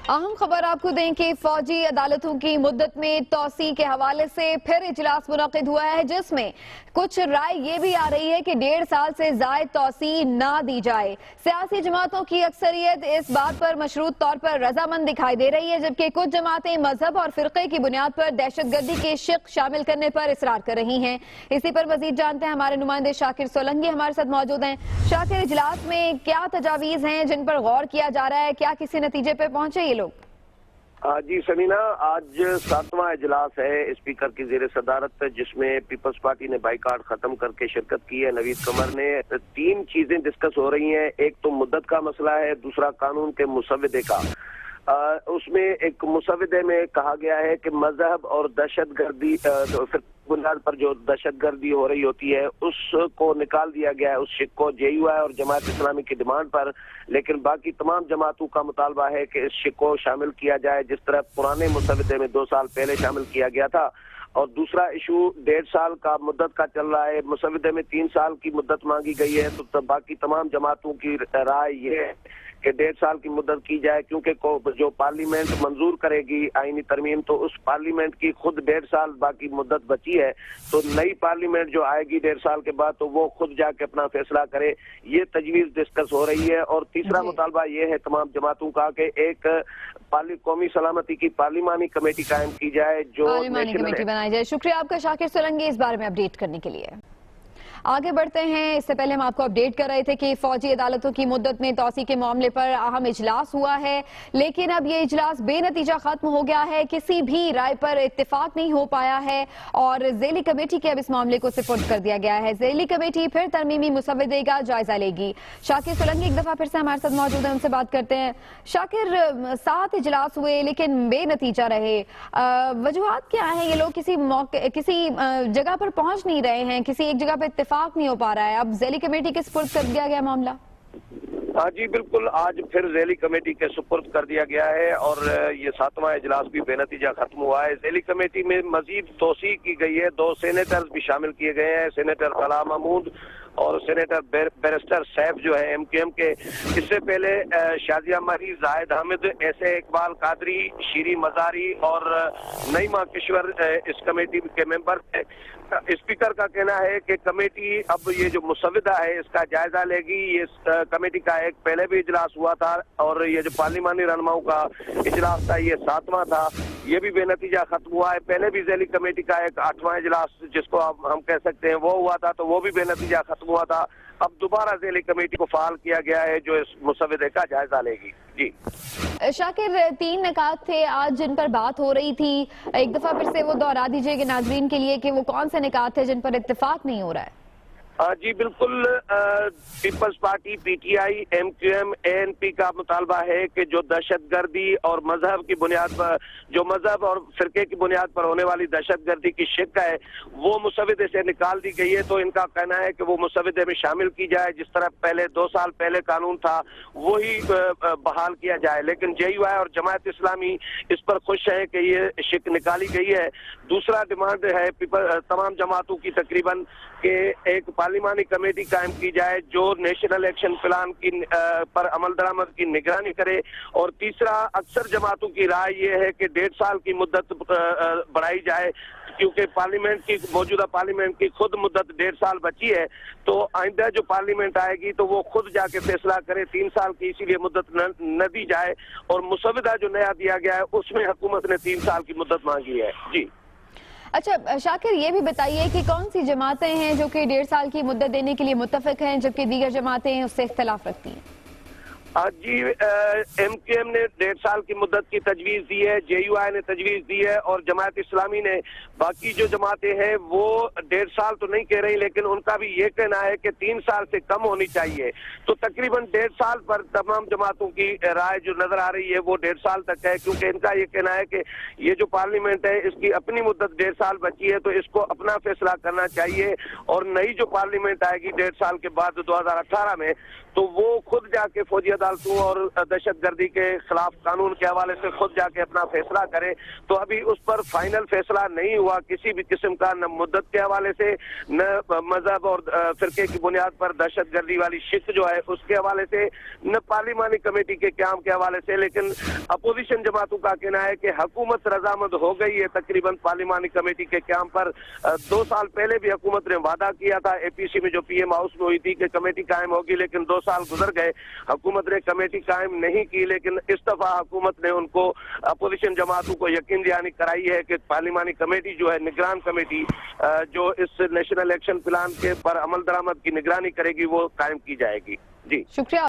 अहम खबर आपको दें कि फौजी अदालतों की मुद्दत में तोसी के हवाले से फिर इजलास मुनक्किद हुआ है, जिसमें कुछ राय ये भी आ रही है कि 1.5 साल से ज़ायद तोसी ना दी जाए। सियासी जमातों की अक्सरियत इस बात पर मशरूत तौर पर रजामंद दिखाई दे रही है, जबकि कुछ जमातें मजहब और फिरके की बुनियाद पर दहशतगर्दी के शिक शामिल करने पर इसरार कर रही हैं। इसी पर मजीद जानते हैं, हमारे नुमाइंदे शाकिर सोलंकी हमारे साथ मौजूद हैं। शाकिर, इजलास में क्या तजावीज़ हैं जिन पर गौर किया जा रहा है, क्या किसी नतीजे पर पहुंचे ये लोग? जी समीना, आज 7वां इजलास है स्पीकर की ज़ेर सदारत, जिसमें पीपल्स पार्टी ने बाइकाट खत्म करके शिरकत की है। नवीद कमर ने 3 चीजें डिस्कस हो रही हैं। एक तो मुद्दत का मसला है, दूसरा कानून के मुसव्वदे का। उसमें एक मुसव्वदे में कहा गया है कि मजहब और दहशतगर्दी बुनियाद पर जो दहशतगर्दी हो रही होती है उसको निकाल दिया गया है, उस शिक को JUI और जमात इस्लामी की डिमांड पर। लेकिन बाकी तमाम जमातों का मुतालबा है कि इस शिक को शामिल किया जाए, जिस तरह पुराने मुसव्वदे में 2 साल पहले शामिल किया गया था। और दूसरा इशू 1.5 साल का मुद्दत का चल रहा है। मुसव्वदे में 3 साल की मुद्दत मांगी गई है, तो बाकी तमाम जमातों की राय ये है कि 1.5 साल की मुद्दत की जाए, क्योंकि जो पार्लियामेंट मंजूर करेगी आईनी तरमीम, तो उस पार्लियामेंट की खुद 1.5 साल बाकी मुद्दत बची है। तो नई पार्लियामेंट जो आएगी 1.5 साल के बाद, तो वो खुद जाके अपना फैसला करे। ये तजवीज डिस्कस हो रही है। और तीसरा मुतालबा ये है तमाम जमातों का कि एक कौमी सलामती की पार्लिमानी कमेटी कायम की जाए, जो कमेटी बनाई जाए। शुक्रिया आपका शाकिर सोलंकी इस बारे में अपडेट करने के लिए। आगे बढ़ते हैं। इससे पहले हम आपको अपडेट कर रहे थे कि फौजी अदालतों की मुद्दत में तोसी के मामले पर अहम इजलास हुआ है, लेकिन अब ये इजलास बेनतीजा खत्म हो गया है। किसी भी राय पर इत्तेफाक नहीं हो पाया है और ज़ेली कमेटी के अब इस मामले को सुपुर्द कर दिया गया है। ज़ेली कमेटी फिर तरमीमी मुसव्वदे का जायजा लेगी। शाकिर सोलंकी एक दफा फिर से हमारे साथ मौजूद है, उनसे बात करते हैं। शाकिर, 7 इजलास हुए लेकिन बेनतीजा रहे, वजूहात क्या है? ये लोग किसी जगह पर पहुंच नहीं रहे हैं, किसी एक जगह पर नहीं हो पा रहा है। अब ज़ेली कमेटी के सुपुर्द कर दिया गया मामला। जी बिल्कुल, आज फिर ज़ेली कमेटी के सुपुर्द कर दिया गया है और ये 7वां इजलास भी बेनतीजा खत्म हुआ है। ज़ेली कमेटी में मजीद तोसी की गई है, 2 सेनेटर्स भी शामिल किए गए हैं, सेनेटर कलाम महमूद और सेनेटर बैरिस्टर सैफ जो है MQM के। इससे पहले शाजिया मरी, जाहिद हामिद, ऐसे इकबाल कादरी, शीरी मजारी और नईमा किश्वर इस कमेटी के मेंबर थे। स्पीकर का कहना है कि कमेटी अब ये जो मुसव्वदा है इसका जायजा लेगी। ये कमेटी का एक पहले भी इजलास हुआ था और ये जो पार्लिमानी रहनुमाओं का इजलास था ये 7वां था, ये भी बेनतीजा खत्म हुआ है। पहले भी ज़ेली कमेटी का एक 8वां इजलास जिसको अब हम कह सकते हैं वो हुआ था, तो वो भी बेनतीजा खत्म हुआ था। अब दोबारा ज़ेली कमेटी को फाल किया गया है जो इस मुसव्वदे का जायजा लेगी। जी शाकिर, 3 निकात थे आज जिन पर बात हो रही थी, एक दफा फिर से वो दोहरा दीजिए नाज़रीन के लिए कि वो कौन से निकात थे जिन पर इत्तेफाक नहीं हो रहा है। जी बिल्कुल, Peoples Party, PTI, MQM, ANP का मुतालबा है कि जो दहशतगर्दी और मजहब की बुनियाद पर, जो मजहब और फिरके की बुनियाद पर होने वाली दहशतगर्दी की शिक है वो मुसव्वदे से निकाल दी गई है। तो इनका कहना है कि वो मुसव्वदे में शामिल की जाए, जिस तरह पहले 2 साल पहले कानून था वही बहाल किया जाए। लेकिन JUI और जमात इस्लामी इस पर खुश है कि ये शिक निकाली गई है। दूसरा डिमांड है तमाम जमातों की तकरीबन कि एक पार्लिमानी कमेटी कायम की जाए जो नेशनल एक्शन प्लान की पर अमल दरामद की निगरानी करे। और तीसरा, अक्सर जमातों की राय ये है कि 1.5 साल की मुद्दत बढ़ाई जाए, क्योंकि पार्लियामेंट की मौजूदा पार्लियामेंट की खुद मुद्दत 1.5 साल बची है। तो आइंदा जो पार्लियामेंट आएगी तो वो खुद जाके फैसला करे, 3 साल की इसीलिए मुद्दत न दी जाए। और मुसव्वदा जो नया दिया गया है उसमें हुकूमत ने 3 साल की मुद्दत मांगी है। जी अच्छा शाकिर, ये भी बताइए कि कौन सी जमातें हैं जो कि 1.5 साल की मुद्दत देने के लिए मुत्तफिक हैं, जबकि दीगर जमातें उससे इख्तलाफ रखती हैं? जी MQM ने 1.5 साल की मुद्दत की तजवीज़ दी है, JUI ने तजवीज़ दी है और जमात इस्लामी ने। बाकी जो जमातें हैं वो 1.5 साल तो नहीं कह रही, लेकिन उनका भी ये कहना है कि 3 साल से कम होनी चाहिए। तो तकरीबन 1.5 साल पर तमाम जमातों की राय जो नजर आ रही है वो 1.5 साल तक है, क्योंकि इनका ये कहना है कि ये जो पार्लियामेंट है इसकी अपनी मुद्दत 1.5 साल बची है, तो इसको अपना फैसला करना चाहिए। और नई जो पार्लियामेंट आएगी 1.5 साल के बाद 2018 में, तो वो खुद जाके फौजी अदालतों और दहशत गर्दी के खिलाफ कानून के हवाले से खुद जाके अपना फैसला करे। तो अभी उस पर फाइनल फैसला नहीं हुआ किसी भी किस्म का, न मुद्दत के हवाले से, न मजहब और फिरके की बुनियाद पर दहशत गर्दी वाली शिक जो है उसके हवाले से, न पार्लिमानी कमेटी के क्याम के हवाले से। लेकिन अपोजिशन जमातों का कहना है कि हुकूमत रजामंद हो गई है तकरीबन पार्लिमानी कमेटी के क्याम पर। 2 साल पहले भी हुकूमत ने वादा किया था एपीसी में जो पीएम हाउस में हुई थी कि कमेटी कायम होगी, लेकिन 2 साल गुजर गए, हुकूमत ने कमेटी कायम नहीं की। लेकिन इस दफा हुकूमत ने उनको, अपोजिशन जमातों को यकीन दहानी कराई है कि पार्लिमानी कमेटी जो है, निगरान कमेटी जो इस नेशनल एक्शन प्लान के पर अमल दरामद की निगरानी करेगी, वो कायम की जाएगी। जी शुक्रिया।